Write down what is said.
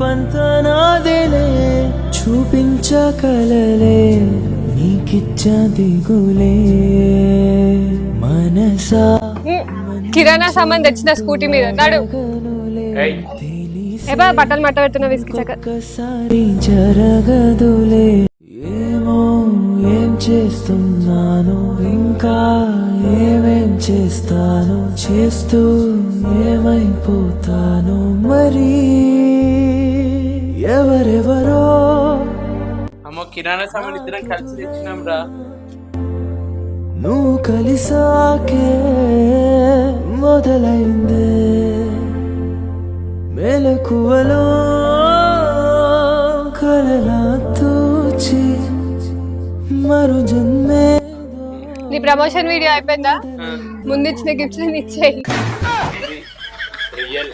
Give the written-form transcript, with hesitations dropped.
గెలుపంతా నాదేలే చూపించకలలే నీకిచ్చా దిగులే మనసా కిరాణా సామాన్ తెచ్చిన స్కూటీ మీద నాడు బట్టలు మట్ట పెడుతున్న విసిగిచక ఒక్కసారి జరగదులే ఏమో ఏం చేస్తున్నాను ఇంకా ఏమేం చేస్తాను చేస్తూ ఏమైపోతాను మరి ఎవరెవరో అమ్మో కిరాణా సామాన్ ఇద్దరం కలిసి తెచ్చినాం రా. నువ్వు కలిసాకే మొదలైందే మెలకువలో కలలా తూచి మరు జన్మే. నీ ప్రమోషన్ వీడియో అయిపోయిందా? ముందు ఇచ్చిన గిఫ్ట్స్ ఇచ్చేయి. రియల్